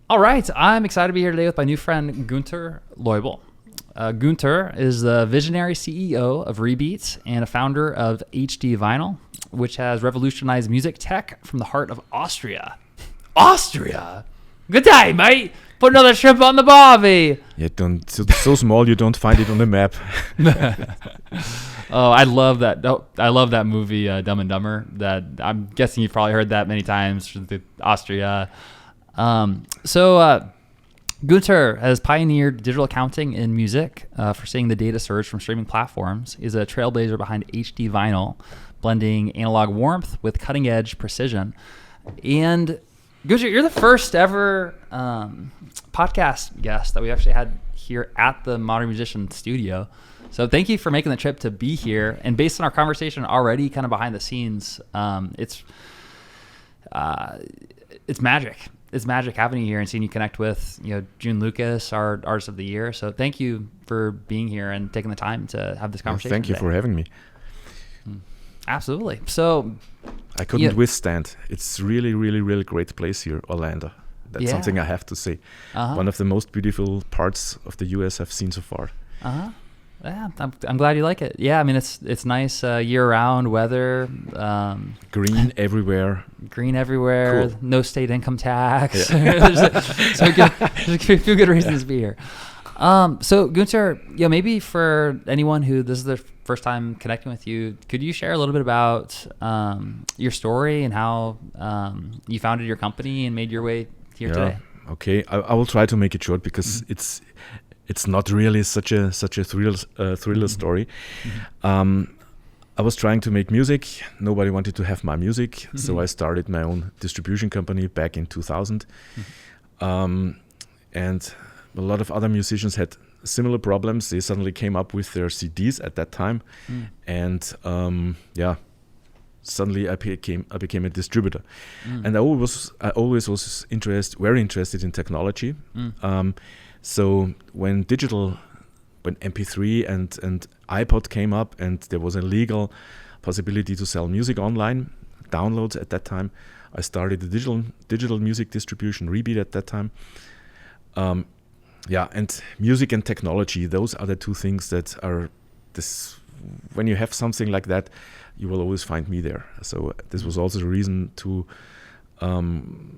All right, I'm excited to be here today with my new friend Guenter Loibl. Guenter is the visionary CEO of Rebeat and a founder of HD Vinyl, which has revolutionized music tech from the heart of Austria. Austria? Good day, mate. Put another shrimp on the barbie. Yeah, so small you don't find it on the map. Oh, I love that. I love that movie, Dumb and Dumber. That I'm guessing you've probably heard that many times. Austria. Guenter has pioneered digital accounting in music, foreseeing the data surge from streaming platforms. He's a trailblazer behind HD Vinyl, blending analog warmth with cutting-edge precision. And Guenter, you're the first ever podcast guest that we actually had here at the Modern Musician Studio. So thank you for making the trip to be here. And based on our conversation already, kind of behind the scenes, it's magic. It's magic having you here and seeing you connect with, June Lucas, our Artist of the Year. So thank you for being here and taking the time to have this conversation. Thank you for having me. Absolutely. So I couldn't withstand. It's really, really, really great place here, Orlando. That's something I have to say. One of the most beautiful parts of the US I've seen so far. Yeah, I'm glad you like it. Yeah, I mean it's nice fear-round weather. Green everywhere. Green everywhere. Cool. No state income tax. Yeah. there's a few good reasons to be here. So Guenter, maybe for anyone who this is their first time connecting with you, could you share a little bit about your story and how you founded your company and made your way here today? Okay, I will try to make it short because it's not really such a thriller story. I was trying to make music. Nobody wanted to have my music, so I started my own distribution company back in 2000. And a lot of other musicians had similar problems. They suddenly came up with their CDs at that time, and suddenly I became a distributor. And I always was very interested in technology. So when MP3 and iPod came up and there was a legal possibility to sell music online, downloads at that time, I started the digital music distribution, Rebeat at that time. And music and technology, those are the two things that are this. When you have something like that, you will always find me there. So this was also the reason to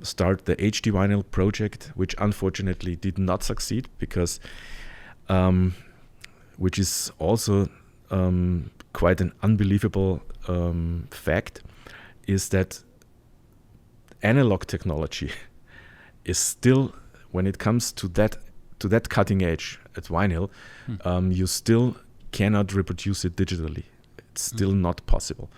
start the HD Vinyl project, which unfortunately did not succeed because, which is also quite an unbelievable fact, is that analog technology is still, when it comes to that cutting edge at vinyl, you still cannot reproduce it digitally. It's still not possible.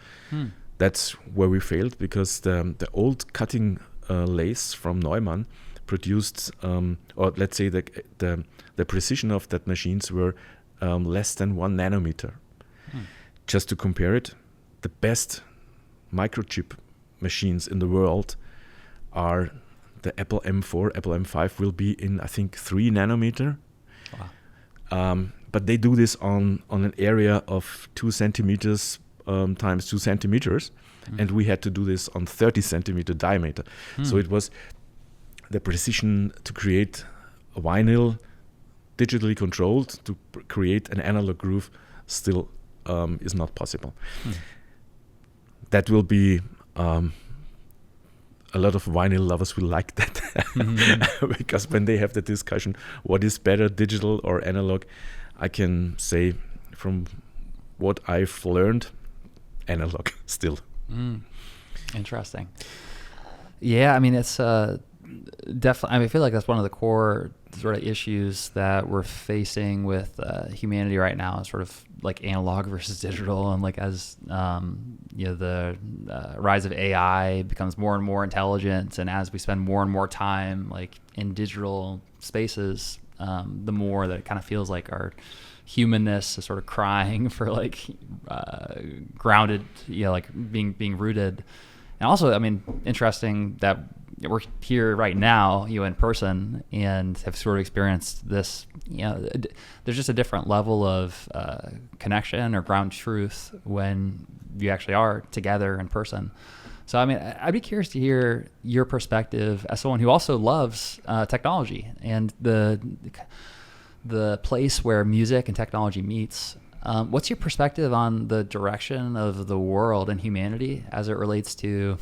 That's where we failed because the old cutting lathes from Neumann produced, or let's say the precision of that machines were less than 1 nanometer. Just to compare it, the best microchip machines in the world are the Apple M4, Apple M5 will be in, I think, 3 nanometer. Wow. But they do this on an area of 2 centimeters times 2 centimeters, and we had to do this on 30 centimeter diameter. So it was the precision to create a vinyl digitally controlled to create an analog groove still is not possible. That will be a lot of vinyl lovers will like that because when they have the discussion, what is better, digital or analog, I can say from what I've learned, analog still. Interesting. Yeah, I mean, it's definitely, I feel like that's one of the core sort of issues that we're facing with humanity right now, is sort of like analog versus digital, and like as the rise of AI becomes more and more intelligent, and as we spend more and more time like in digital spaces, the more that it kind of feels like our humanness is sort of crying for like grounded, like being rooted. And also, I mean, interesting that we're here right now, in person, and have sort of experienced this. There's just a different level of connection or ground truth when you actually are together in person. So, I mean, I'd be curious to hear your perspective as someone who also loves technology and the place where music and technology meets. What's your perspective on the direction of the world and humanity as it relates to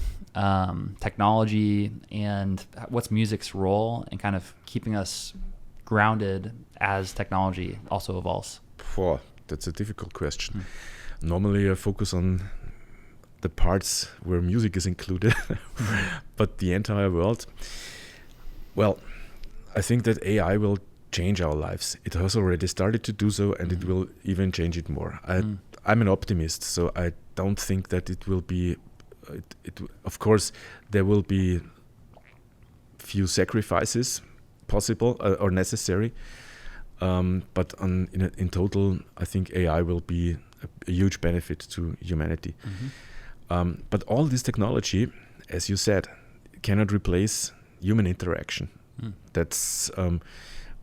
technology, and what's music's role in kind of keeping us grounded as technology also evolves? That's a difficult question. Normally I focus on the parts where music is included, but the entire world. Well, I think that AI will change our lives. It has already started to do so, and it will even change it more. I'm an optimist, so I don't think that it will be. Of course, there will be few sacrifices possible or necessary, but in total, I think AI will be a huge benefit to humanity. But all this technology, as you said, cannot replace human interaction. That's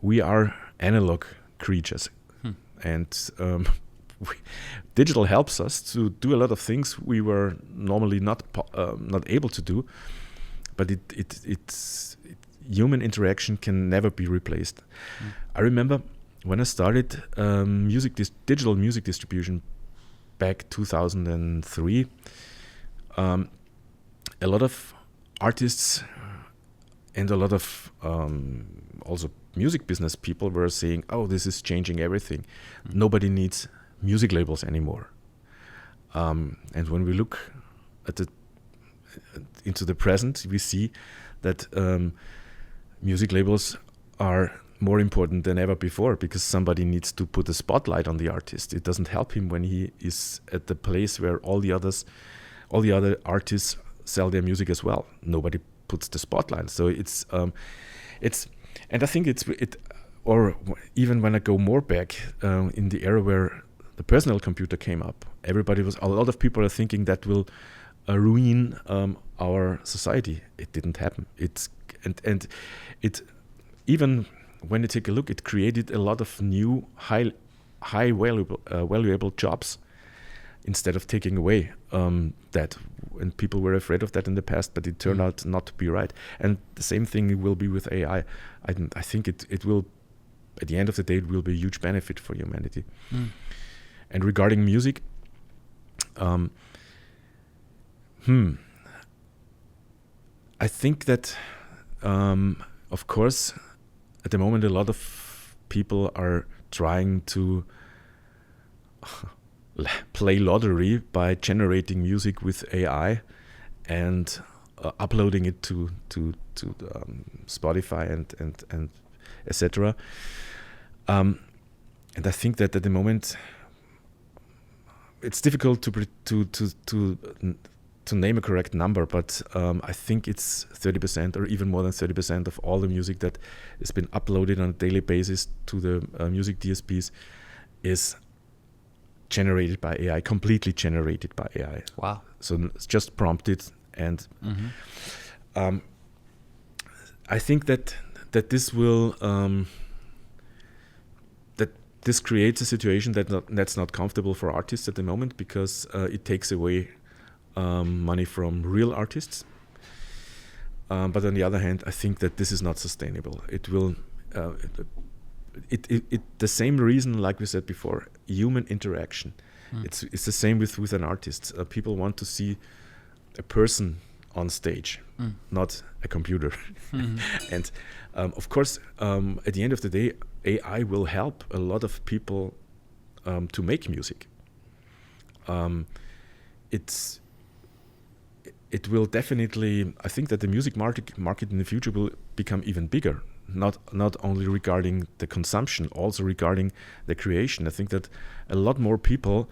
we are analog creatures, and digital helps us to do a lot of things we were normally not able to do. But it's human interaction can never be replaced. I remember when I started digital music distribution back 2003. A lot of artists and a lot of also music business people were saying, "Oh, this is changing everything. Nobody needs music labels anymore." And when we look at into the present, we see that music labels are more important than ever before, because somebody needs to put a spotlight on the artist. It doesn't help him when he is at the place where all the other artists sell their music as well. Nobody puts the spotlight. So it's and I think or even when I go more back in the era where the personal computer came up, a lot of people are thinking that will ruin our society. It didn't happen. And it even when you take a look, it created a lot of new high valuable jobs instead of taking away that. And people were afraid of that in the past, but it turned out not to be right. And the same thing will be with AI. I think it will, at the end of the day, it will be a huge benefit for humanity. And regarding music, I think that, of course, at the moment, a lot of people are trying to play lottery by generating music with AI and uploading it to Spotify and etc. And I think that at the moment it's difficult to name a correct number, but I think it's 30% or even more than 30% of all the music that has been uploaded on a daily basis to the music DSPs is generated by AI, completely generated by AI. Wow. So it's just prompted, and I think that this will that this creates a situation that's not comfortable for artists at the moment, because it takes away money from real artists. But on the other hand, I think that this is not sustainable. It will the same reason, like we said before, human interaction. It's the same with an artist. People want to see a person on stage, not a computer. And of course, at the end of the day, AI will help a lot of people to make music. It will definitely. I think that the music market in the future will become even bigger. Not only regarding the consumption, also regarding the creation. I think that a lot more people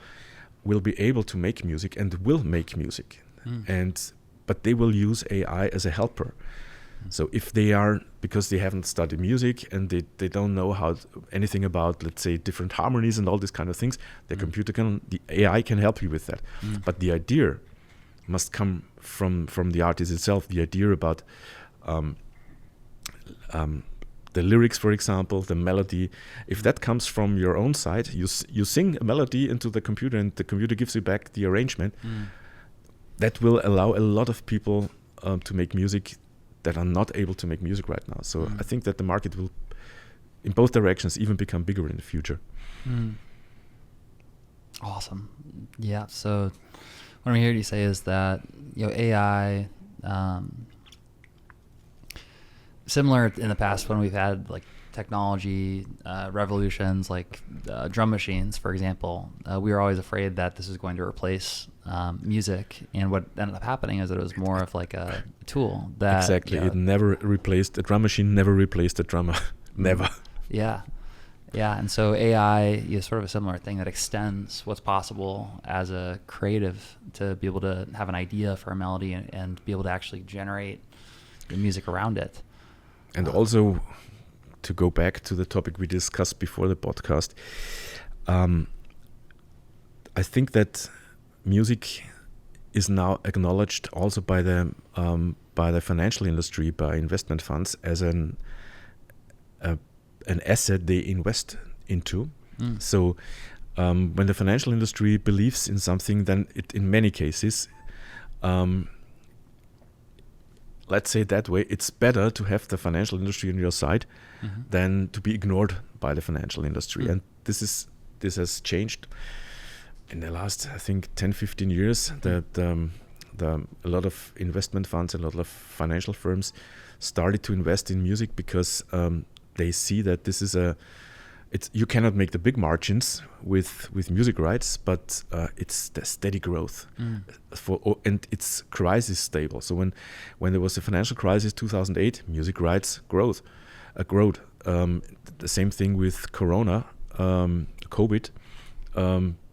will be able to make music and will make music, but they will use AI as a helper. So if they are, because they haven't studied music and they don't know anything about, let's say, different harmonies and all these kind of things, the AI can help you with that. But the idea must come from the artist itself. The idea about the lyrics, for example, the melody. If that comes from your own side, you sing a melody into the computer, and the computer gives you back the arrangement. that will allow a lot of people to make music that are not able to make music right now. So I think that the market will, in both directions, even become bigger in the future. Awesome. Yeah. So what I'm hearing you say is that, AI, similar in the past when we've had like technology revolutions, like drum machines, for example, we were always afraid that this is going to replace music. And what ended up happening is that it was more of like a tool that Exactly. It never replaced, a drum machine never replaced a drummer. Never. Yeah. Yeah. And so AI is sort of a similar thing that extends what's possible as a creative to be able to have an idea for a melody and be able to actually generate the music around it. And also, to go back to the topic we discussed before the podcast, I think that music is now acknowledged also by the financial industry, by investment funds, as an asset they invest into. So when the financial industry believes in something, then it, in many cases, let's say it that way, it's better to have the financial industry on your side than to be ignored by the financial industry. And this has changed in the last, I think, 10-15 years. That a lot of investment funds, a lot of financial firms started to invest in music because they see that this is you cannot make the big margins with music rights, but it's the steady growth and it's crisis stable. So when there was a financial crisis, 2008, music rights growth. The same thing with Corona, COVID,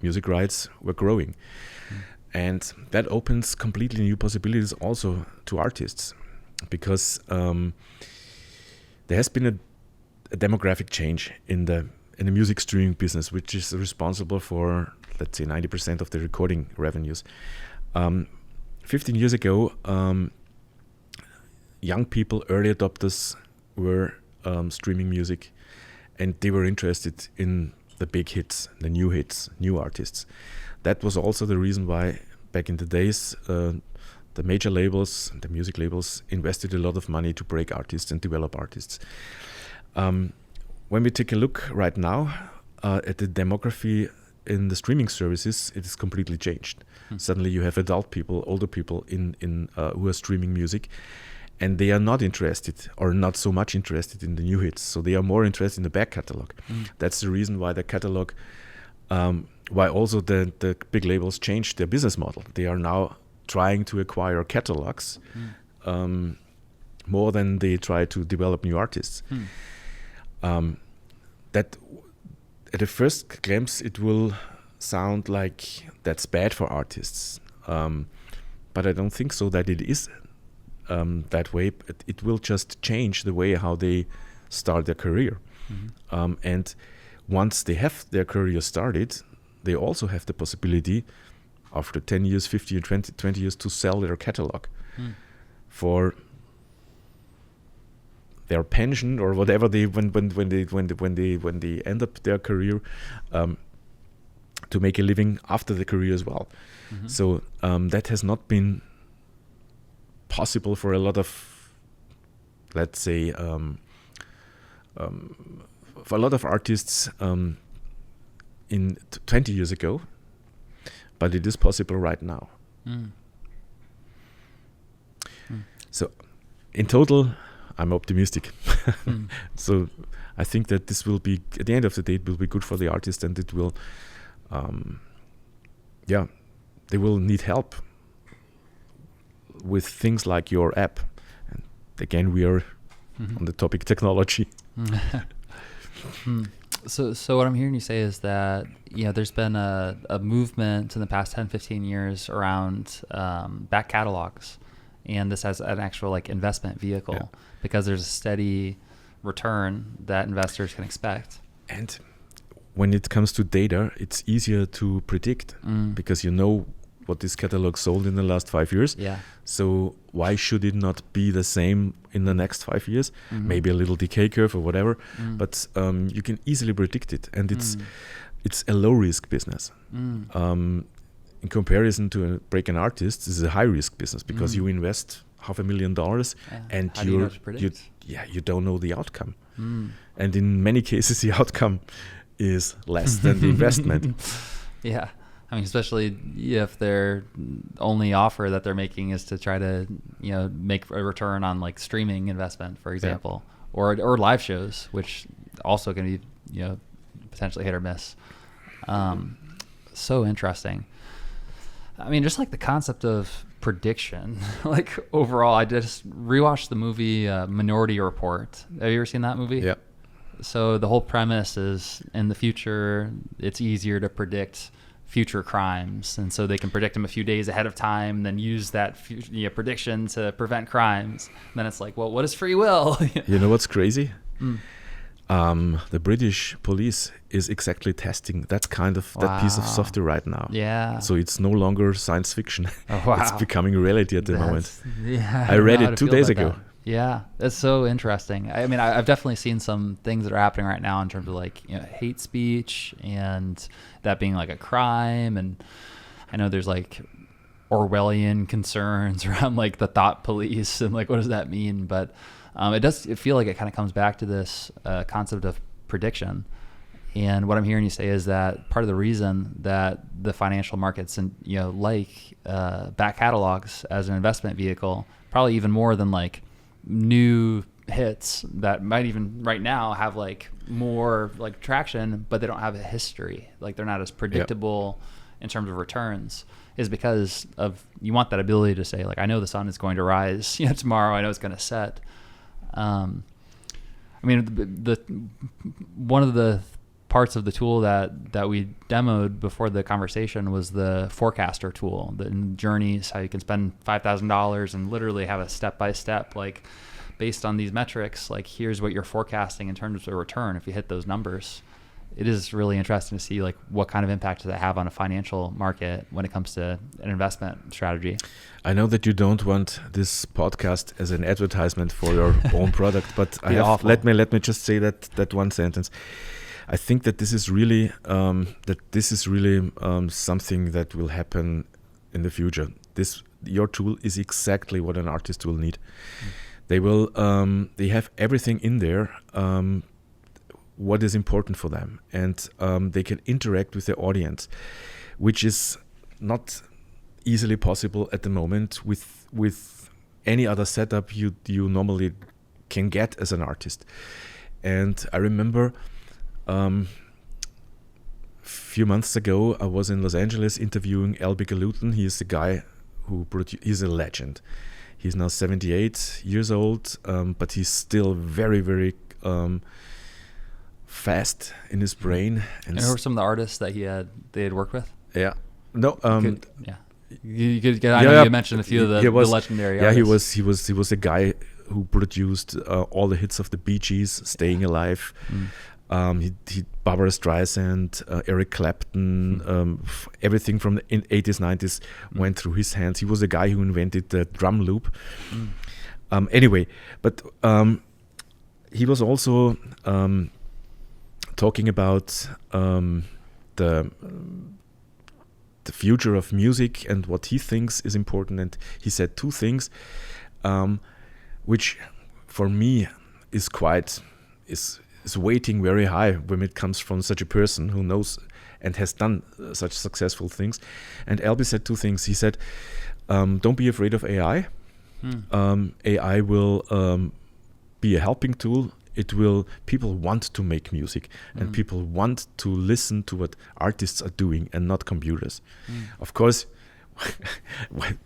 music rights were growing, and that opens completely new possibilities also to artists, because there has been a demographic change in the music streaming business, which is responsible for, let's say, 90% of the recording revenues. 15 years ago, young people, early adopters, were streaming music, and they were interested in the big hits, the new hits, new artists. That was also the reason why back in the days the major labels, the music labels, invested a lot of money to break artists and develop artists. When we take a look right now at the demography in the streaming services, it is completely changed. Suddenly you have adult people, older people in who are streaming music, and they are not interested, or not so much interested, in the new hits. So they are more interested in the back catalog. That's the reason why the catalog, why also the big labels changed their business model. They are now trying to acquire catalogs more than they try to develop new artists. That at a first glimpse it will sound like that's bad for artists, but I don't think so that it is that way. It will just change the way how they start their career. And once they have their career started, they also have the possibility after 10 years, 15 years, 20 years to sell their catalog for their pension or whatever they when they end up their career, to make a living after the career as well. So that has not been possible for a lot of, let's say, for a lot of artists in 20 years ago, but it is possible right now. So in total, I'm optimistic. So I think that this will be, at the end of the day, it will be good for the artist, and it will, they will need help with things like your app. And again, we are on the topic technology. So what I'm hearing you say is that, there's been a movement in the past 10, 15 years around back catalogs, and this has an actual like investment vehicle because there's a steady return that investors can expect. And when it comes to data, it's easier to predict because you know what this catalog sold in the last 5 years. So why should it not be the same in the next 5 years? Maybe a little decay curve or whatever, but you can easily predict it, and it's a low risk business. in comparison to a break an artist, this is a high risk business because you invest $500,000 and you don't know the outcome. And in many cases, the outcome is less than the investment. Yeah. I mean, especially if their only offer that they're making is to try to, make a return on like streaming investment, for example, or live shows, which also can be, potentially hit or miss. So interesting. I mean, just like the concept of prediction, like overall, I just rewatched the movie Minority Report. Have you ever seen that movie? Yeah. So the whole premise is in the future, it's easier to predict future crimes, and so they can predict them a few days ahead of time, then use that prediction to prevent crimes. And then it's like, well, what is free will? You know what's crazy? The British police is exactly testing that piece of software right now. Yeah. So it's no longer science fiction. Oh, wow. It's becoming reality at the moment. Yeah. I read it 2 days ago. That. Yeah, that's so interesting. I mean, I've definitely seen some things that are happening right now in terms of like hate speech and that being like a crime. And I know there's like Orwellian concerns around like the thought police and like what does that mean? But it feel like it kind of comes back to this concept of prediction. And what I'm hearing you say is that part of the reason that the financial markets and back catalogs as an investment vehicle, probably even more than like new hits that might even right now have like more like traction, but they don't have a history, like they're not as predictable in terms of returns, is because of you want that ability to say like, I know the sun is going to rise tomorrow, I know it's going to set. I mean, the one of the parts of the tool that we demoed before the conversation was the forecaster tool, the journeys, how you can spend $5,000 and literally have a step-by-step, like based on these metrics, like here's what you're forecasting in terms of return if you hit those numbers. It is really interesting to see like what kind of impact does that have on a financial market when it comes to an investment strategy. I know that you don't want this podcast as an advertisement for your own product, but let me just say that one sentence. I think that this is really something that will happen in the future. Your tool is exactly what an artist will need. They will they have everything in there, what is important for them, and they can interact with the audience, which is not easily possible at the moment with any other setup you normally can get as an artist. And I remember few months ago, I was in Los Angeles interviewing Tulln. He is the guy he's a legend. He's now 78 years old, but he's still very, very fast in his brain. And who were some of the artists that they had worked with? Yeah. No. You could I know you mentioned a few of the legendary artists. Yeah, he was a guy who produced all the hits of the Bee Gees, Staying Alive. He Barbara Streisand, Eric Clapton, everything from the 80s, 90s went through his hands. He was the guy who invented the drum loop. Anyway, but he was also talking about the future of music and what he thinks is important. And he said two things, which for me is weighting very high when it comes from such a person who knows and has done such successful things. And Albie said two things. He said, don't be afraid of AI. AI will be a helping tool. People want to make music and people want to listen to what artists are doing and not computers. Of course,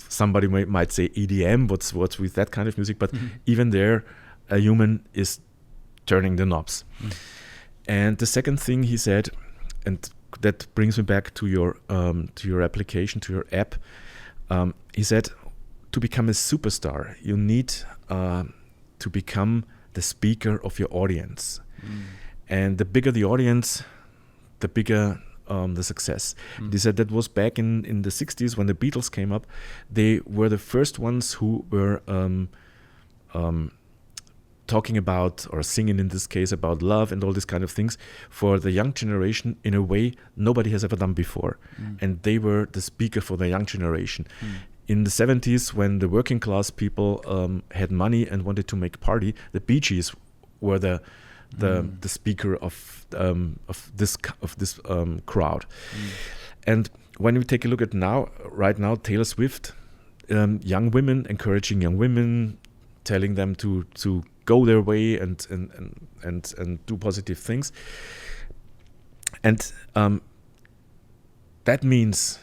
somebody might say EDM, what's with that kind of music, but even there, a human is turning the knobs. And the second thing he said, and that brings me back to your application, to your app, he said, to become a superstar, you need to become the speaker of your audience. And the bigger the audience, the bigger the success. He said that was back in the 60s when the Beatles came up. They were the first ones who were talking about, or singing in this case, about love and all these kind of things for the young generation in a way nobody has ever done before. And they were the speaker for the young generation. In the 70s, when the working class people had money and wanted to make party, the Bee Gees were the speaker of this crowd. And when we take a look at right now, Taylor Swift, young women, encouraging young women, telling them to go their way and do positive things. And that means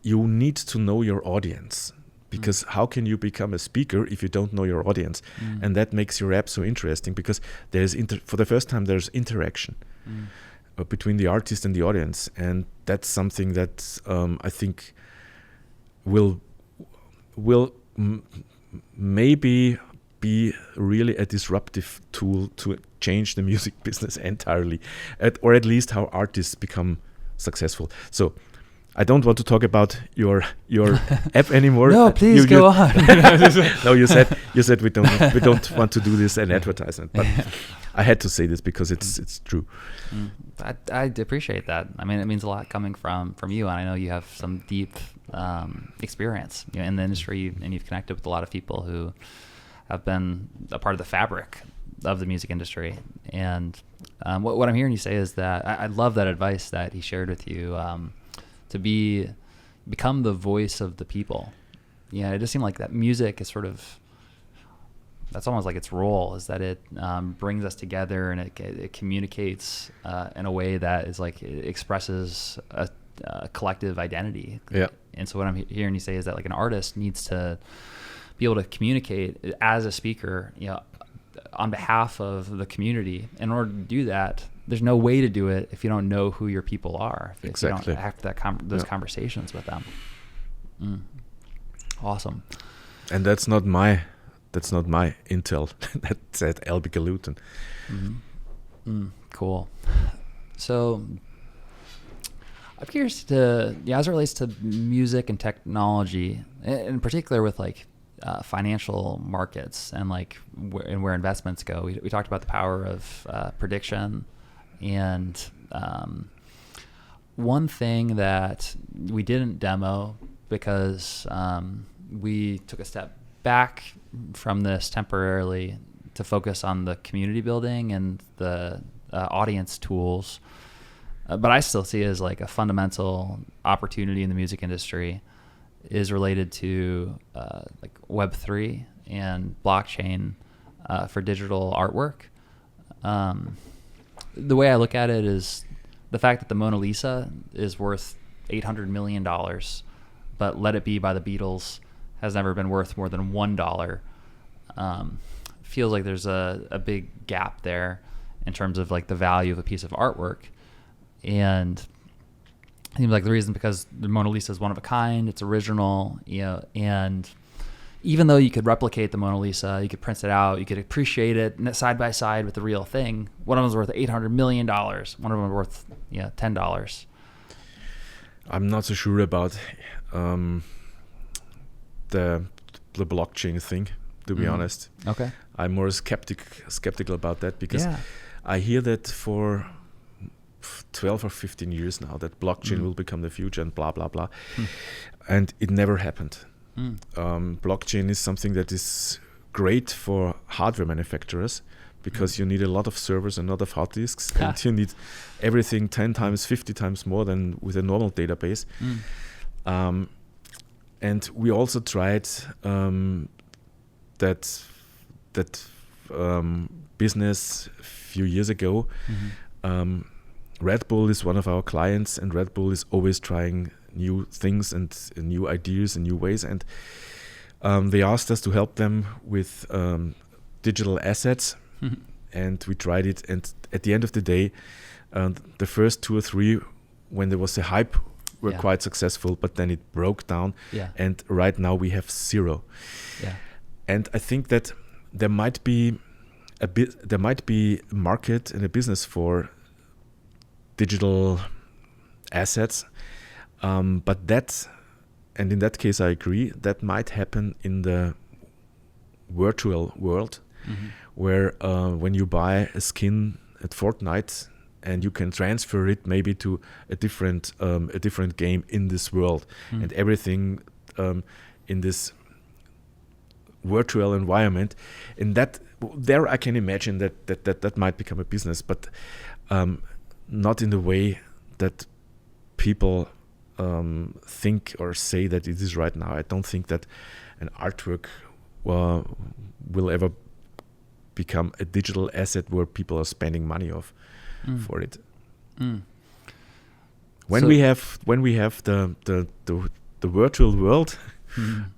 you need to know your audience, because how can you become a speaker if you don't know your audience? And that makes your app so interesting, because there's for the first time there's interaction between the artist and the audience, and that's something that I think will maybe be really a disruptive tool to change the music business entirely, or at least how artists become successful. So I don't want to talk about your app anymore. No, please go on. No, you said we don't want to do this an advertisement, but I had to say this because it's true. I appreciate that. I mean, it means a lot coming from you, and I know you have some deep experience, in the industry, and you've connected with a lot of people who have been a part of the fabric of the music industry. And what I'm hearing you say is that I love that advice that he shared with you. To become the voice of the people. Yeah, it just seemed like that music is that's almost like its role, is that it brings us together, and it communicates in a way that is like, it expresses a collective identity. Yeah. And so what I'm hearing you say is that like an artist needs to be able to communicate as a speaker, on behalf of the community. In order to do that, there's no way to do it if you don't know who your people are. If you don't have those conversations with them. Awesome. And that's not my intel. That's at Elbe-Galuten. Cool. So I'm curious as it relates to music and technology, in particular with like financial markets and like where investments go. We talked about the power of prediction. And one thing that we didn't demo, because we took a step back from this temporarily to focus on the community building and the audience tools, but I still see it as like a fundamental opportunity in the music industry, is related to like Web3 and blockchain for digital artwork. The way I look at it is the fact that the Mona Lisa is worth $800 million, but Let It Be by the Beatles has never been worth more than $1. Feels like there's a big gap there in terms of like the value of a piece of artwork. And it seems like the reason, because the Mona Lisa is one of a kind, it's original, and even though you could replicate the Mona Lisa, you could print it out, you could appreciate it side by side with the real thing. One of them is worth $800 million. One of them is worth $10. I'm not so sure about the blockchain thing, to be honest. Okay. I'm more skeptical about that, because I hear that for 12 or 15 years now, that blockchain will become the future and blah, blah, blah. And it never happened. Blockchain is something that is great for hardware manufacturers, because you need a lot of servers and a lot of hard disks, and you need everything 10 times, 50 times more than with a normal database. And we also tried that business a few years ago. Red Bull is one of our clients, and Red Bull is always trying new things and new ideas and new ways, and they asked us to help them with digital assets. And we tried it, and at the end of the day, the first 2 or 3, when there was a hype, were quite successful, but then it broke down, and right now we have 0. And I think that there might be a market and a business for digital assets, but in that case I agree, that might happen in the virtual world, where when you buy a skin at Fortnite and you can transfer it maybe to a different game in this world, and everything in this virtual environment, and that there I can imagine that might become a business, but not in the way that people think or say that it is right now. I don't think that an artwork will ever become a digital asset where people are spending money for it. When we have the virtual world,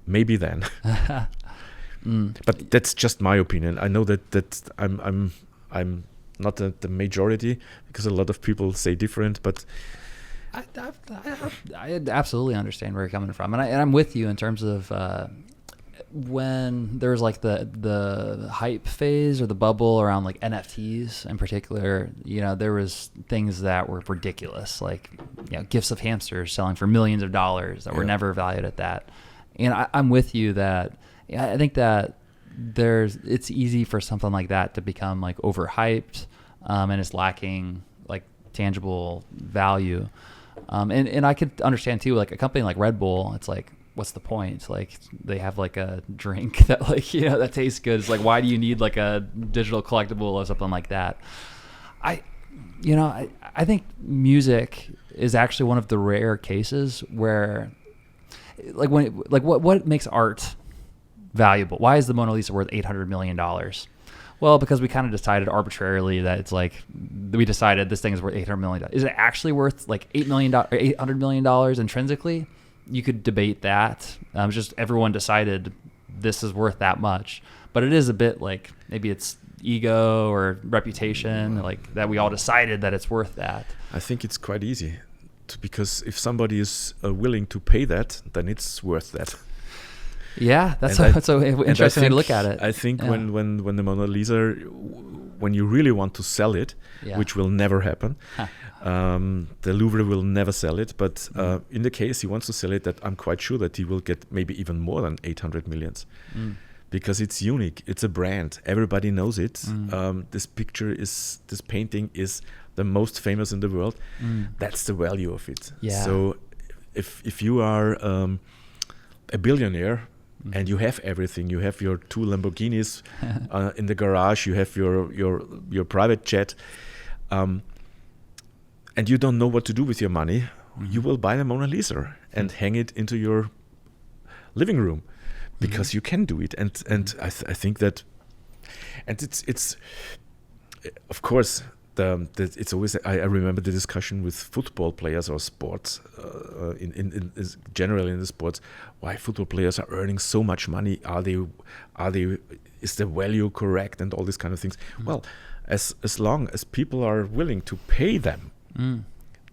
maybe then. But that's just my opinion. I know that I'm not the majority, because a lot of people say different, but I absolutely understand where you're coming from, and I'm with you in terms of when there was like the hype phase or the bubble around like NFTs in particular. There was things that were ridiculous, like gifts of hamsters selling for millions of dollars that were never valued at that. And I'm with you that I think that it's easy for something like that to become like overhyped, and it's lacking like tangible value. And I could understand too, like a company like Red Bull, it's like, what's the point? Like they have like a drink that like, that tastes good. It's like, why do you need like a digital collectible or something like that? I think music is actually one of the rare cases where like what makes art valuable? Why is the Mona Lisa worth $800 million? Well, because we kind of decided arbitrarily that it's like, we decided this thing is worth $800 million. Is it actually worth like $800 million intrinsically? You could debate that. Just everyone decided this is worth that much. But it is a bit like maybe it's ego or reputation, like that we all decided that it's worth that. I think it's quite easy, because if somebody is willing to pay that, then it's worth that. Yeah, that's an interesting way to look at it. I think when the Mona Lisa, when you really want to sell it, which will never happen, the Louvre will never sell it. But in the case he wants to sell it, that I'm quite sure that he will get maybe even more than 800 millions, because it's unique. It's a brand. Everybody knows it. This painting is the most famous in the world. That's the value of it. Yeah. So if you are a billionaire, and you have everything, you have your 2 Lamborghinis in the garage, you have your private jet, and you don't know what to do with your money, you will buy the Mona Lisa and hang it into your living room, because you can do it. And I think that, and it's of course it's always, I remember the discussion with football players or sports in generally in the sports, why football players are earning so much money, is the value correct, and all these kind of things. Well, as long as people are willing to pay them,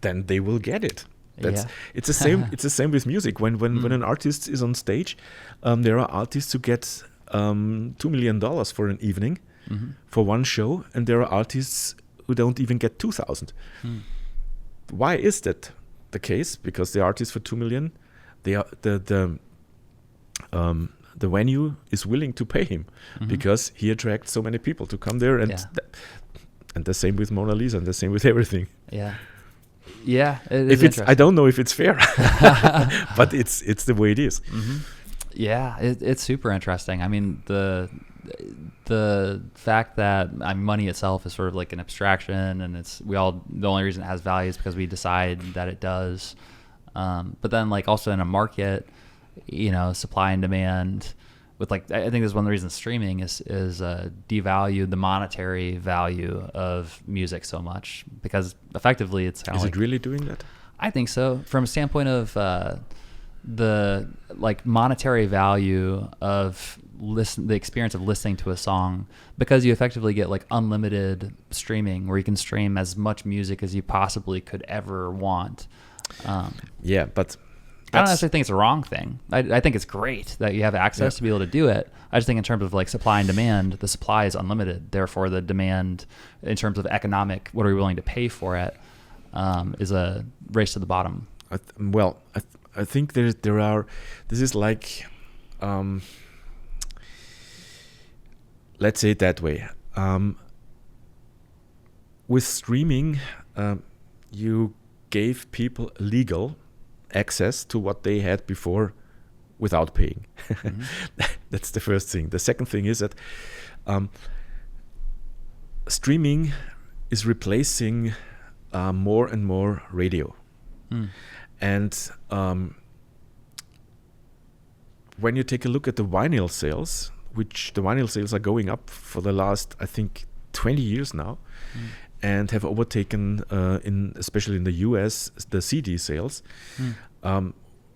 then they will get it. It's the same. It's the same with music. When an artist is on stage, there are artists who get $2 million for an evening, for one show, and there are artists who don't even get 2,000. Why is that the case? Because the artist for 2 million, the venue is willing to pay him, because he attracts so many people to come there, and and the same with Mona Lisa, and the same with everything. Yeah, it is. I don't know if it's fair, but it's the way it is. Yeah, it's super interesting. I mean, the fact that money itself is sort of like an abstraction, and the only reason it has value is because we decide that it does. But then like also in a market, supply and demand, with like, I think that's one of the reasons streaming is devalued the monetary value of music so much, because effectively it's kind of it really doing that? I think so, from a standpoint of the like monetary value of the experience of listening to a song, because you effectively get like unlimited streaming, where you can stream as much music as you possibly could ever want. But I don't necessarily think it's a wrong thing. I think it's great that you have access to be able to do it. I just think in terms of like supply and demand, the supply is unlimited. Therefore, the demand, in terms of economic, what are we willing to pay for it, is a race to the bottom. I think there are. This is like let's say it that way. With streaming, you gave people legal access to what they had before without paying. Mm-hmm. That's the first thing. The second thing is that streaming is replacing more and more radio. And when you take a look at the vinyl sales, which the vinyl sales are going up for the last, I think, 20 years now, and have overtaken, especially in the US, the CD sales.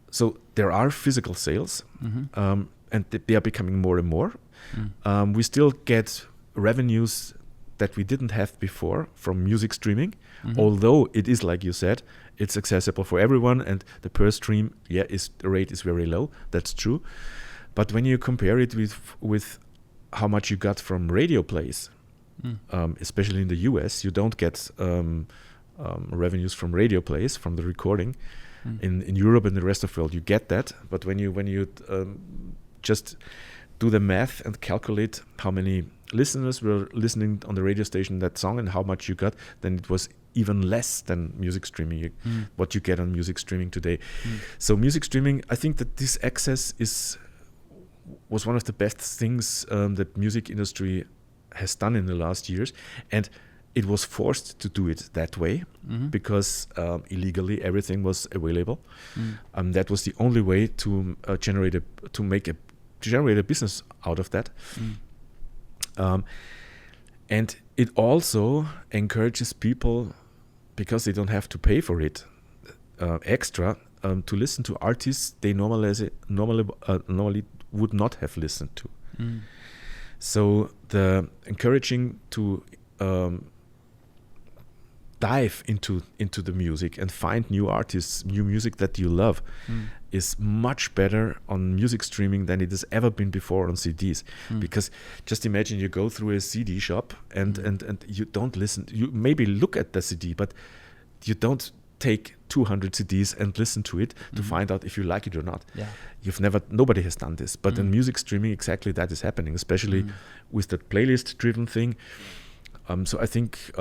So there are physical sales, and they are becoming more and more. We still get revenues that we didn't have before from music streaming, although it is, like you said, it's accessible for everyone, and the per stream, the rate is very low. That's true. But when you compare it with how much you got from radio plays, especially in the US, you don't get revenues from radio plays, from the recording. In Europe and the rest of the world, you get that. But when you just do the math and calculate how many listeners were listening on the radio station that song and how much you got, then it was even less than music streaming, what you get on music streaming today. So music streaming, I think that this access was one of the best things that music industry has done in the last years, and it was forced to do it that way because illegally everything was available. That was the only way to generate a business out of that. And it also encourages people, because they don't have to pay for it extra, to listen to artists they normally would not have listened to. So the encouraging to dive into the music and find new artists, new music that you love, is much better on music streaming than it has ever been before on CDs. Because just imagine you go through a CD shop and you don't listen. You maybe look at the CD, but you don't take 200 CDs and listen to it to find out if you like it or not. Nobody has done this. But in music streaming, exactly that is happening, especially with that playlist-driven thing. So I think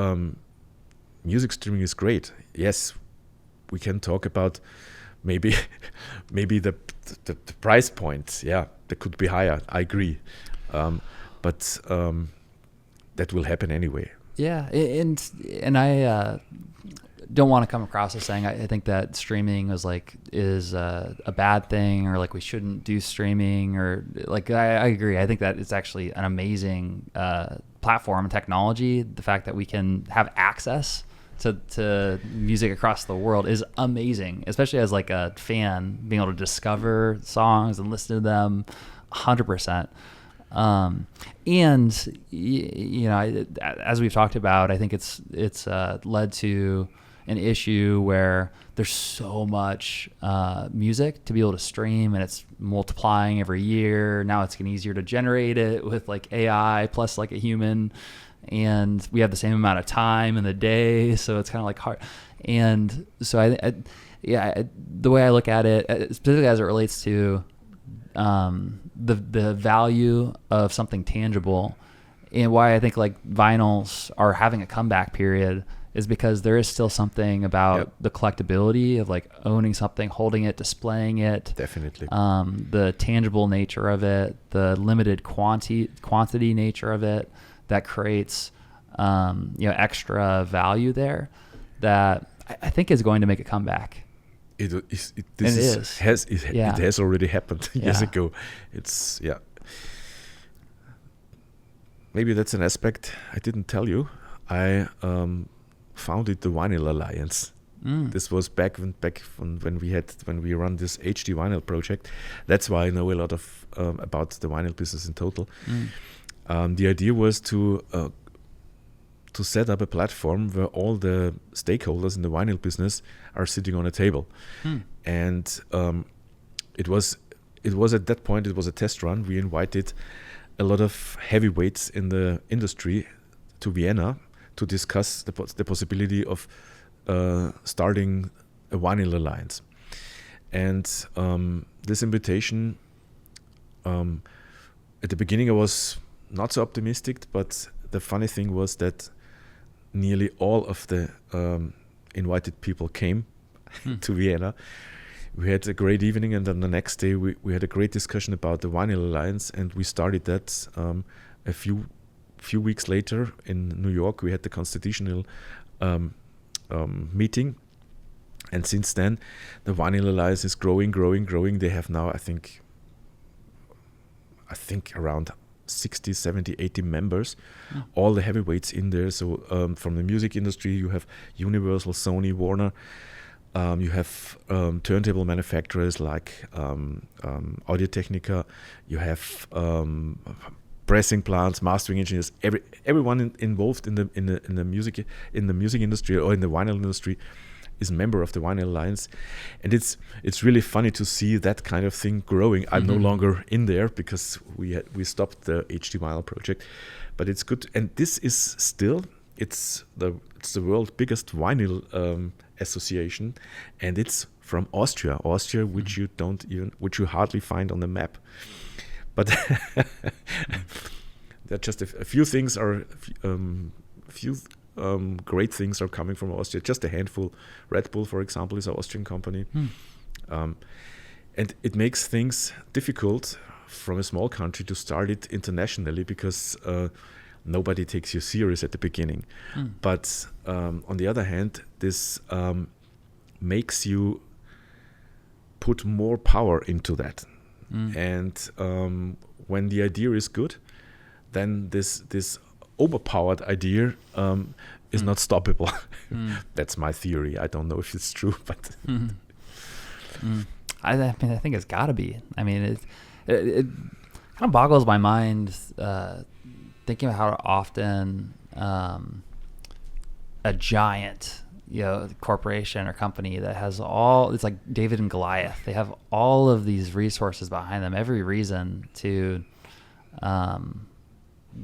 music streaming is great. Yes, we can talk about maybe the price point. Yeah, that could be higher. I agree, but that will happen anyway. Yeah, and I don't want to come across as saying I think that streaming is a bad thing, or like we shouldn't do streaming, or like I agree. I think that it's actually an amazing platform and technology. The fact that we can have access to music across the world is amazing, especially as like a fan, being able to discover songs and listen to them 100%. And you know, as we've talked about, I think it's led to an issue where there's so much music to be able to stream, and it's multiplying every year. Now it's getting easier to generate it with like AI plus like a human, and we have the same amount of time in the day, so it's kind of like hard. And so the way I look at it, specifically as it relates to the value of something tangible, and why I think like vinyls are having a comeback period, is because there is still something about the collectability of like owning something, holding it, displaying it. Definitely. The tangible nature of it, the limited quantity nature of it, that creates extra value there that I think is going to make a comeback. It has already happened years ago. It's maybe that's an aspect I didn't tell you. I founded the Vinyl Alliance. This was back when we run this HD vinyl project. That's why I know a lot of about the vinyl business in total. The idea was to set up a platform where all the stakeholders in the vinyl business are sitting on a table, and it was at that point, it was a test run. We invited a lot of heavyweights in the industry to Vienna to discuss the possibility of starting a Vinyl Alliance. And this invitation, at the beginning I was not so optimistic, but the funny thing was that nearly all of the invited people came to Vienna. We had a great evening, and then the next day we had a great discussion about the Vinyl Alliance, and we started that a few weeks later in New York. We had the constitutional meeting, and since then the Vinyl Alliance is growing. They have now, I think around 60, 70, 80 members, all the heavyweights in there. So from the music industry, you have Universal, Sony, Warner. You have turntable manufacturers like Audio-Technica. You have pressing plants, mastering engineers. Everyone involved in the music industry or in the vinyl industry is a member of the Vinyl Alliance, and it's really funny to see that kind of thing growing. I'm no longer in there because we stopped the HD Vinyl project, but it's good. And this is still it's the world's biggest vinyl association, and it's from Austria, which you hardly find on the map. But there are just a few things great things are coming from Austria. Just a handful. Red Bull, for example, is an Austrian company, and it makes things difficult from a small country to start it internationally because nobody takes you serious at the beginning. But on the other hand, this makes you put more power into that. And when the idea is good, then this overpowered idea is not stoppable. That's my theory. I don't know if it's true, but I mean, I think it's got to be. I mean, it kind of boggles my mind thinking about how often a giant, corporation or company that has it's like David and Goliath. They have all of these resources behind them, every reason to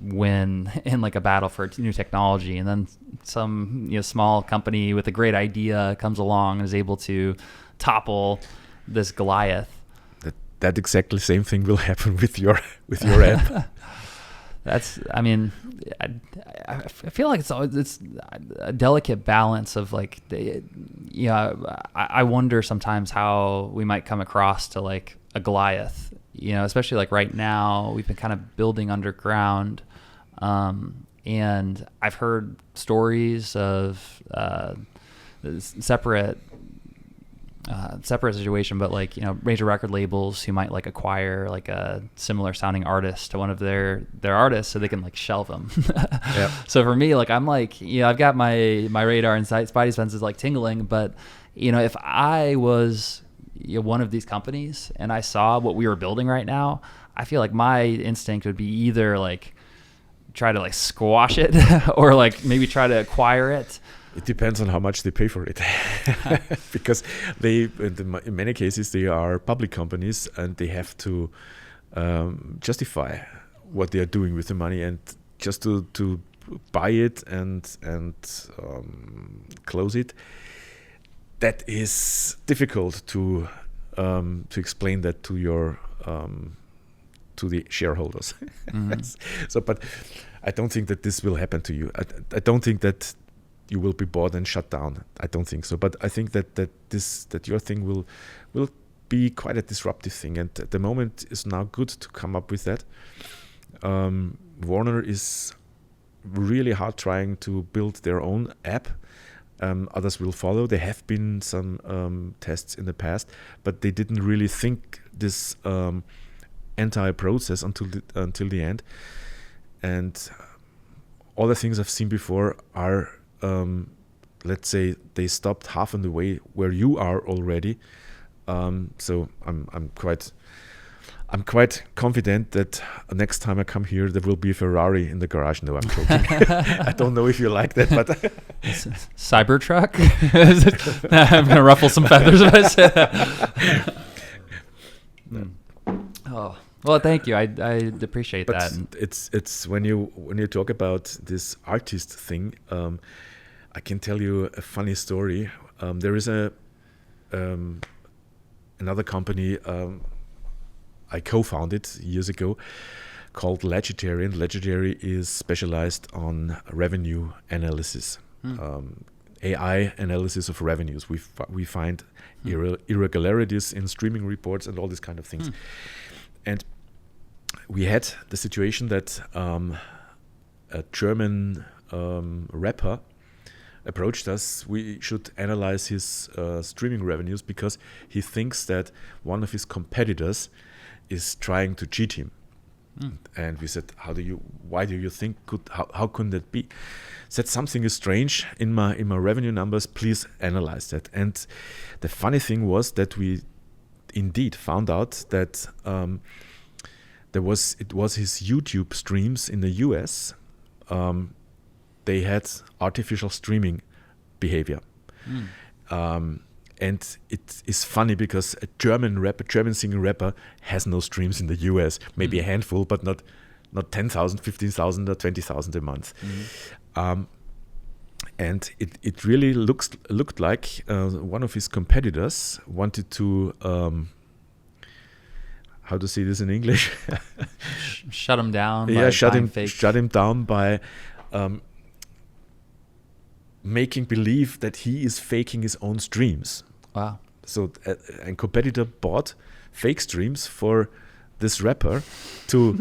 win in like a battle for new technology, and then some small company with a great idea comes along and is able to topple this Goliath. That exactly same thing will happen with your app. I mean, I feel like it's a delicate balance of like, I wonder sometimes how we might come across to like a Goliath, especially like right now we've been kind of building underground. And I've heard stories of separate situation, but like major record labels who might like acquire like a similar sounding artist to one of their artists so they can like shelve them. Yep. So for me, like I'm like I've got my radar and spidey senses like tingling, but if I was one of these companies and I saw what we were building right now, I feel like my instinct would be either like try to like squash it or like maybe try to acquire it. It depends on how much they pay for it, because in many cases, they are public companies and they have to justify what they are doing with the money, and just to buy it and close it. That is difficult to explain that to your to the shareholders. So, but I don't think that this will happen to you. I don't think that you will be bought and shut down. I don't think so. But I think that your thing will be quite a disruptive thing. And at the moment is now good to come up with that. Warner is really hard trying to build their own app. Others will follow. There have been some tests in the past, but they didn't really think this entire process until the end. And all the things I've seen before are, let's say, they stopped half on the way where you are already. So I'm quite confident that next time I come here, there will be a Ferrari in the garage. No, I'm joking. I don't know if you like that, but Cybertruck. I'm gonna ruffle some feathers if I say that. Oh. Well, thank you. I appreciate but that. It's when you talk about this artist thing, I can tell you a funny story. There is another company I co-founded years ago called Legendary, and Legendary is specialized on revenue analysis, AI analysis of revenues. We find irregularities in streaming reports and all these kind of things. And we had the situation that a German rapper approached us. We should analyze his streaming revenues because he thinks that one of his competitors is trying to cheat him. And we said, why do you think how could that be? Said something is strange in my revenue numbers, please analyze that. And the funny thing was that we indeed found out that it was his YouTube streams in the US. They had artificial streaming behavior. And it is funny because a German singing rapper has no streams in the US, maybe a handful, but not 10,000, 15,000 or 20,000 a month. And it really looked like one of his competitors wanted to, how to say this in English? Shut him down. Shut him down by making believe that he is faking his own streams. Wow. So a competitor bought fake streams for this rapper to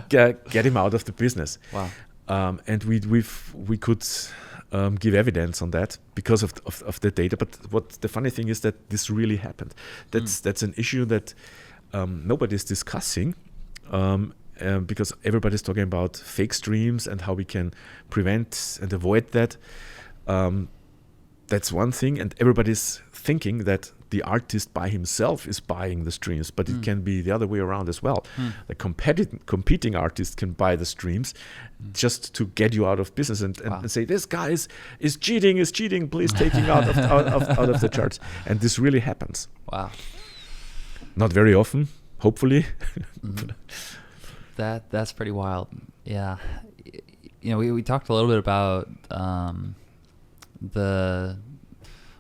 get him out of the business. Wow. And we could give evidence on that because of the data. But what the funny thing is that this really happened. That's an issue that nobody's discussing. Because everybody's talking about fake streams and how we can prevent and avoid that. That's one thing, and everybody's thinking that the artist by himself is buying the streams, but it can be the other way around as well. The competing artist can buy the streams just to get you out of business and say, this guy is cheating, please take him out of the charts. And this really happens. Wow. Not very often, hopefully. That's pretty wild. Yeah. We talked a little bit about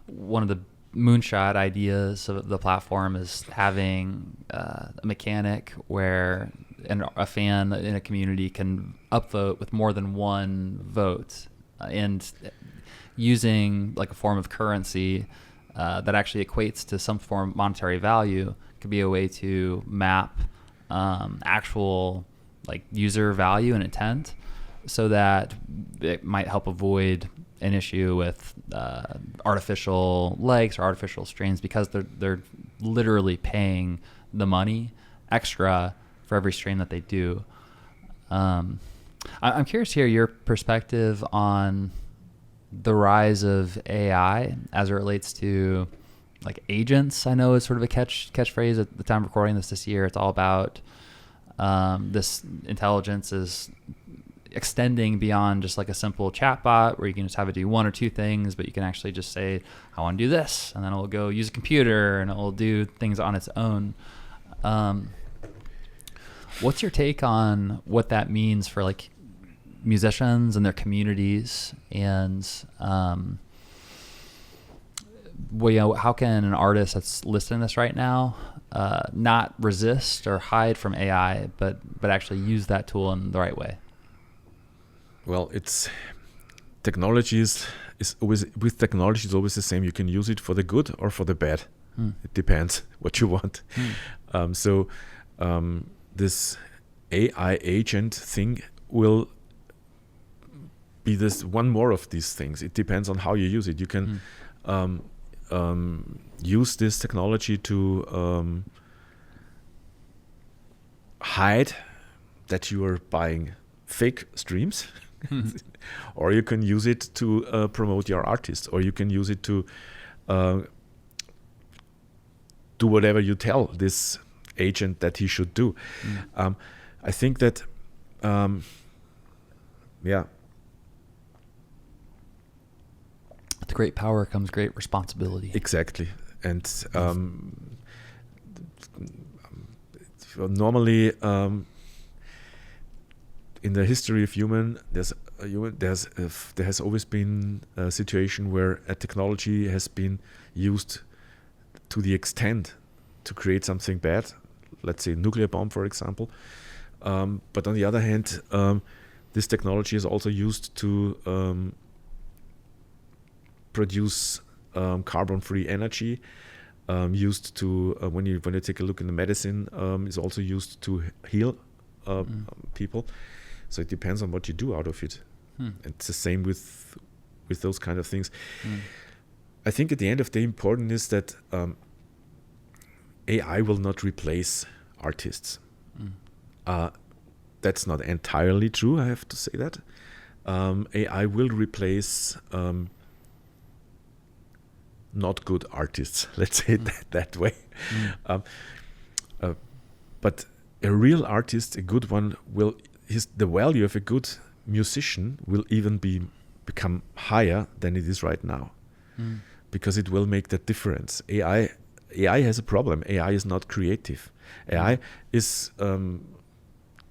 one of the moonshot ideas of the platform is having a mechanic where a fan in a community can upvote with more than one vote, and using like a form of currency that actually equates to some form of monetary value could be a way to map actual like user value and intent, so that it might help avoid an issue with artificial likes or artificial streams, because they're literally paying the money extra for every stream that they do. I'm curious to hear your perspective on the rise of AI as it relates to like agents. I know is sort of a catchphrase at the time of recording this year. It's all about this intelligence is extending beyond just like a simple chatbot where you can just have it do one or two things, but you can actually just say, I want to do this, and then it'll go use a computer and it'll do things on its own. What's your take on what that means for like musicians and their communities, and how can an artist that's listening to this right now not resist or hide from AI, but actually use that tool in the right way? Well, it's technology is always the same. You can use it for the good or for the bad. It depends what you want. This AI agent thing will be this one more of these things. It depends on how you use it. You can use this technology to hide that you are buying fake streams. Or you can use it to promote your artist, or you can use it to do whatever you tell this agent that he should do. I think that with great power comes great responsibility. Exactly. And normally in the history of there has always been a situation where a technology has been used to the extent to create something bad. Let's say nuclear bomb, for example. But on the other hand, this technology is also used to produce carbon-free energy. Used to when you take a look in the medicine, is also used to heal people. So it depends on what you do out of it. It's the same with those kind of things. I think at the end of the day, important is that AI will not replace artists. That's not entirely true, I have to say that. AI will replace not good artists, let's say it that way. But a real artist, a good one, the value of a good musician will even become higher than it is right now, because it will make that difference. AI has a problem. AI is not creative. AI is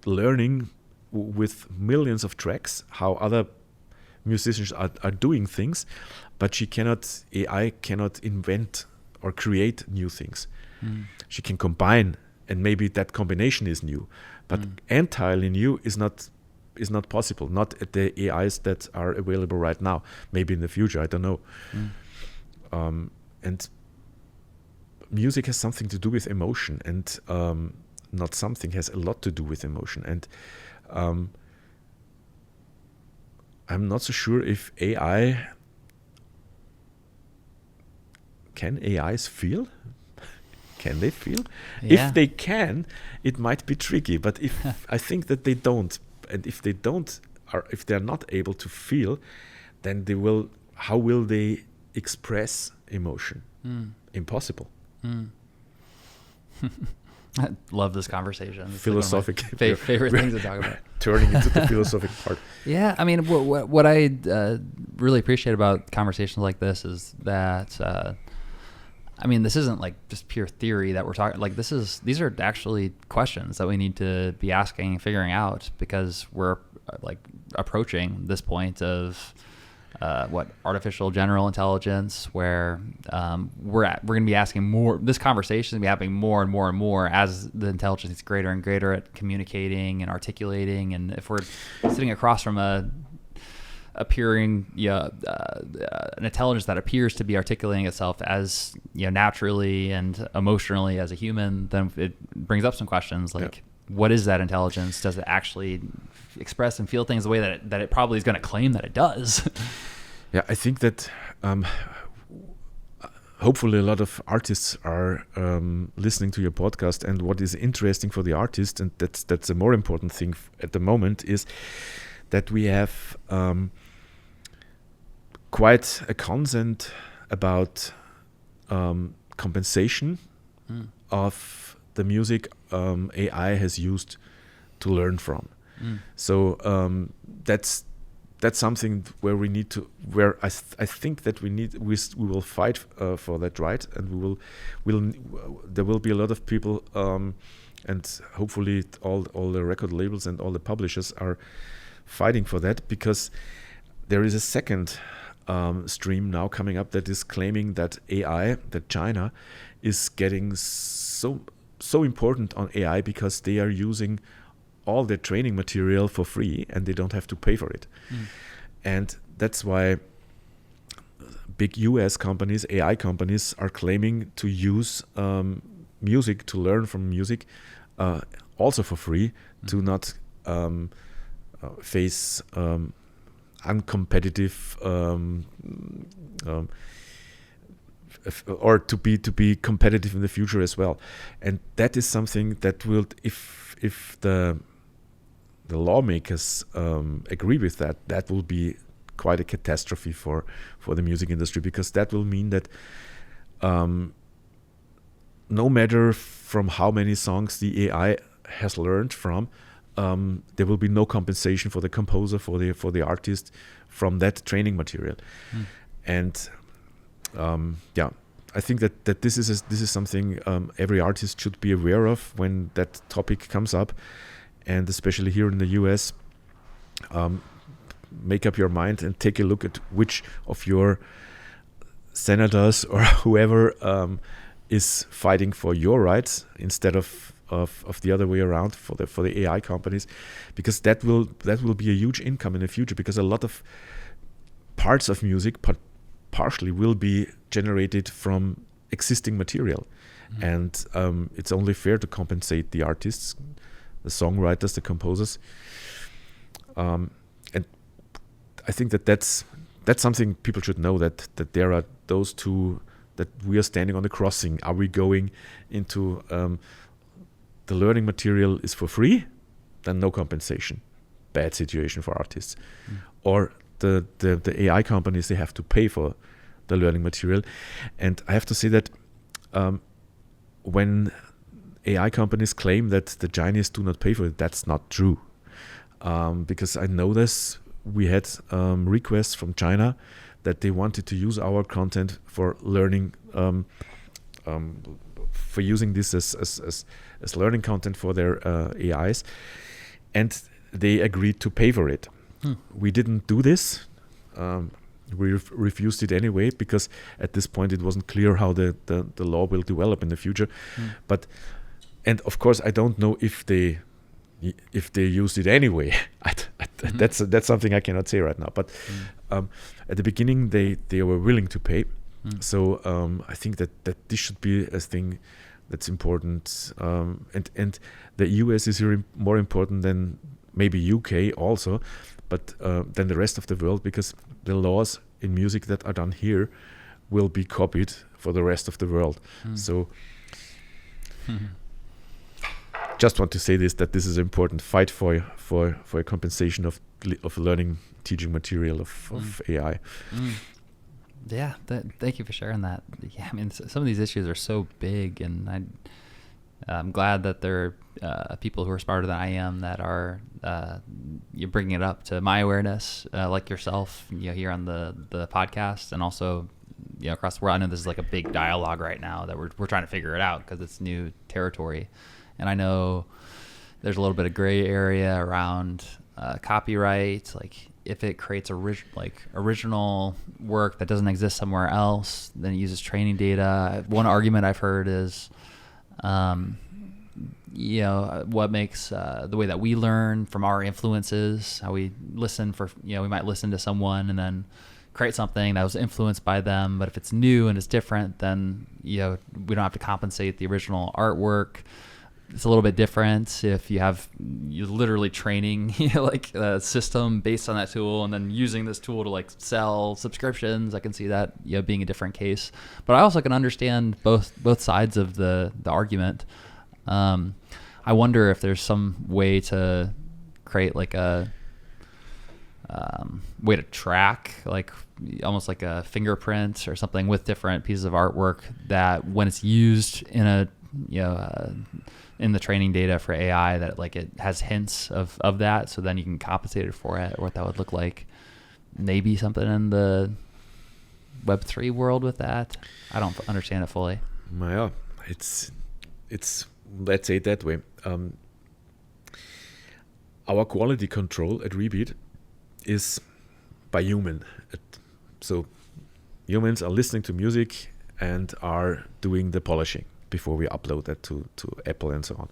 learning with millions of tracks how other musicians are doing things, but AI cannot invent or create new things. She can combine, and maybe that combination is new, but entirely new is not possible. Not at the AIs that are available right now. Maybe in the future, I don't know. And music has something to do with emotion, and not something has a lot to do with emotion. And I'm not so sure if can AIs feel? Can they feel? Yeah. If they can, it might be tricky. But if I think that they don't, and if they don't, or if they're not able to feel, then how will they express emotion? Impossible. I love this conversation. It's Philosophic. Like one of my favorite things to talk about. Turning into the philosophic part. Yeah, I mean, what I really appreciate about conversations like this is that, I mean, this isn't like just pure theory that we're talking. Like these are actually questions that we need to be asking and figuring out, because we're like approaching this point of artificial general intelligence, where we're going to be asking more. This conversation is going to be happening more and more and more as the intelligence is greater and greater at communicating and articulating. And if we're sitting across from an intelligence that appears to be articulating itself as naturally and emotionally as a human, then it brings up some questions like, what is that intelligence? Does it actually express and feel things the way that it probably is going to claim that it does? Yeah, I think that hopefully a lot of artists are listening to your podcast, and what is interesting for the artist, and that's a more important thing at the moment, is that we have quite a consent about compensation of the music AI has used to learn from. So that's something where we need to, where I think that we will fight for that right, and there will be a lot of people, and hopefully all the record labels and all the publishers are fighting for that, because there is a second stream now coming up that is claiming that China is getting so important on AI because they are using all their training material for free and they don't have to pay for it. And that's why big US companies, AI companies, are claiming to use music, to learn from music, also for free, to not face uncompetitive or to be competitive in the future as well. And that is something that will, if the lawmakers agree with that will be quite a catastrophe for the music industry, because that will mean that no matter from how many songs the AI has learned from, there will be no compensation for the composer, for the artist, from that training material. And I think that this is something every artist should be aware of when that topic comes up, and especially here in the US, make up your mind and take a look at which of your senators or whoever is fighting for your rights, instead of of the other way around for the AI companies, because that will be a huge income in the future, because a lot of parts of music partially will be generated from existing material. And it's only fair to compensate the artists, the songwriters, the composers, and I think that's something people should know, that there are those two, that we are standing on the crossing. Are we going into the learning material is for free, then no compensation, bad situation for artists, or the AI companies, they have to pay for the learning material. And I have to say that when AI companies claim that the Chinese do not pay for it, that's not true. Because I know this, we had requests from China that they wanted to use our content for learning, for using this as learning content for their AIs, and they agreed to pay for it. We didn't do this. We refused it anyway, because at this point it wasn't clear how the law will develop in the future. And of course, I don't know if they used it anyway. That's something I cannot say right now. But at the beginning, they were willing to pay. So I think that this should be a thing that's important. And the US is more important than maybe UK also, but than the rest of the world, because the laws in music that are done here will be copied for the rest of the world. So just want to say that this is an important fight for a compensation of learning teaching material of AI. Yeah, thank you for sharing that. Yeah, I mean, some of these issues are so big, and I'm glad that there are people who are smarter than I am that are you're bringing it up to my awareness, like yourself, here on the podcast, and also across the world. I know this is like a big dialogue right now that we're trying to figure it out, because it's new territory, and I know there's a little bit of gray area around copyright, like if it creates original work that doesn't exist somewhere else, then it uses training data. One argument I've heard is, what makes the way that we learn from our influences, how we listen we might listen to someone and then create something that was influenced by them, but if it's new and it's different, then we don't have to compensate the original artwork. It's a little bit different if you're literally training like a system based on that tool, and then using this tool to like sell subscriptions. I can see that being a different case, but I also can understand both sides of the argument. I wonder if there's some way to create like a way to track, like almost like a fingerprint or something with different pieces of artwork, that when it's used in a in the training data for AI, that like it has hints of that, so then you can compensate it for it, or what that would look like. Maybe something in the Web3 world with that. I don't understand it fully. Yeah, it's let's say it that way. Our quality control at Rebeat is by human. So humans are listening to music and are doing the polishing before we upload that to Apple and so on.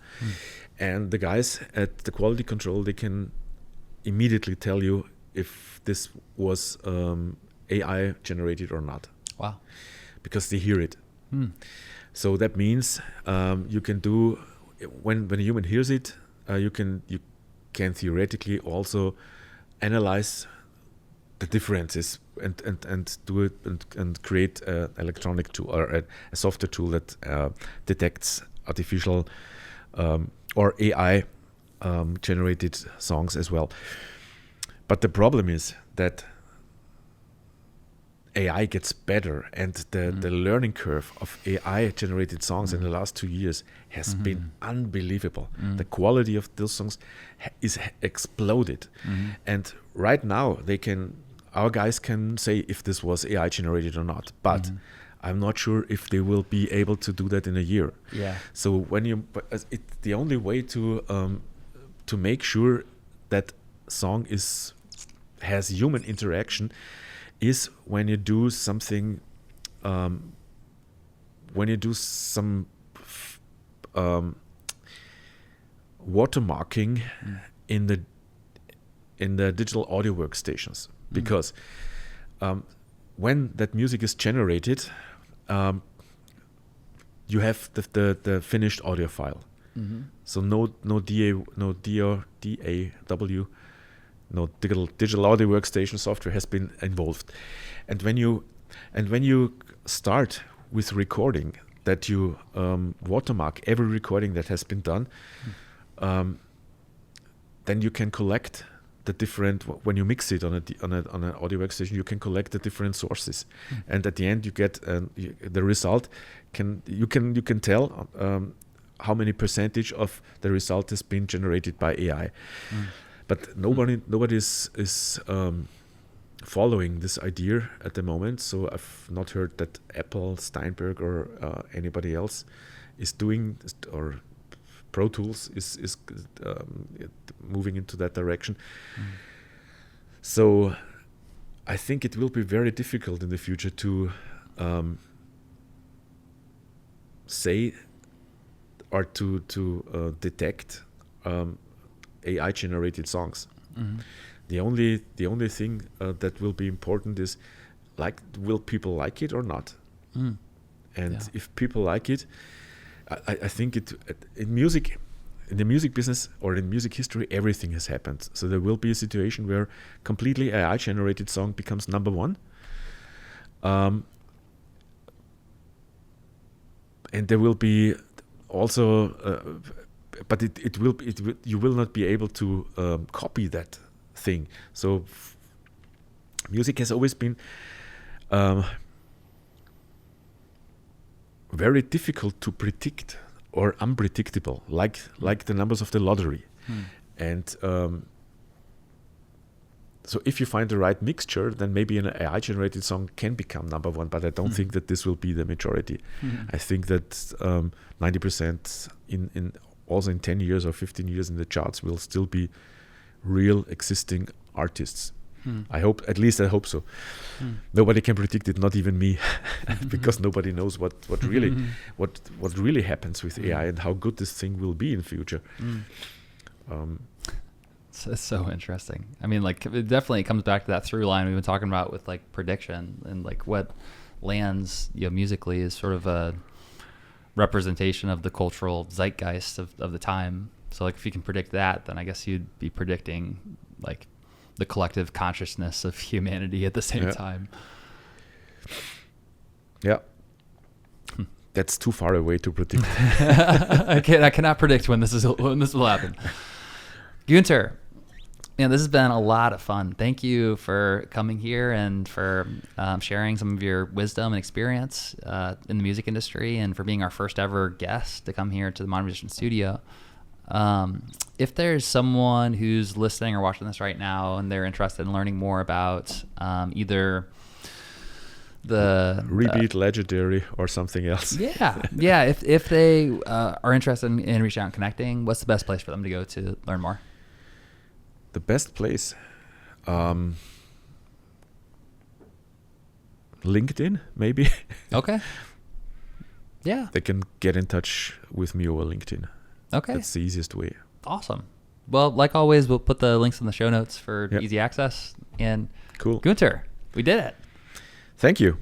And the guys at the quality control, they can immediately tell you if this was AI generated or not. Wow. Because they hear it. So that means you can do, when a human hears it, you can theoretically also analyze the differences and do it and create an electronic tool or a software tool that detects artificial or AI generated songs as well. But the problem is that AI gets better, and the learning curve of AI generated songs in the last 2 years has been unbelievable. The quality of those songs is exploded. And right now our guys can say if this was AI generated or not, but I'm not sure if they will be able to do that in a year. Yeah. So it's the only way to make sure that song has human interaction is when you do something, when you do some watermarking in the digital audio workstations, because when that music is generated, you have the finished audio file. So no DAW, no digital audio workstation software has been involved. And when you start with recording, that you watermark every recording that has been done, then you can collect the different, when you mix it on an audio workstation, you can collect the different sources, and at the end you get the result. You can tell how many percentage of the result has been generated by AI. But nobody is following this idea at the moment. So I've not heard that Apple, Steinberg, or anybody else is doing, or Pro Tools is moving into that direction. So I think it will be very difficult in the future to say or to detect AI generated songs. The only thing that will be important is, will people like it or not? And if people like it, I think in the music business or in music history, everything has happened. So there will be a situation where completely AI generated song becomes number one. And there will be also, but you will not be able to copy that thing. So music has always been very difficult to predict or unpredictable, like the numbers of the lottery. And so if you find the right mixture, then maybe an AI generated song can become number one, but I don't think that this will be the majority. I think that 90% also in 10 years or 15 years in the charts will still be real existing artists. I hope so. Nobody can predict it, not even me, because nobody knows what really happens with AI and how good this thing will be in the future. It's so interesting. I mean, like, it definitely comes back to that through line we've been talking about with like prediction, and like what lands, musically is sort of a representation of the cultural zeitgeist of the time. So like if you can predict that, then I guess you'd be predicting like the collective consciousness of humanity at the same time. Yeah. That's too far away to predict. I cannot predict when this will happen. Guenter, this has been a lot of fun. Thank you for coming here and for sharing some of your wisdom and experience in the music industry, and for being our first ever guest to come here to the Monetization Studio. If there's someone who's listening or watching this right now and they're interested in learning more about either the Rebeat, Legendary, or something else. If they are interested in reaching out and connecting, what's the best place for them to go to learn more? The best place, LinkedIn, maybe. Okay. Yeah. They can get in touch with me over LinkedIn. Okay. That's the easiest way. Awesome. Well, like always, we'll put the links in the show notes for easy access. And cool. Guenter, we did it. Thank you.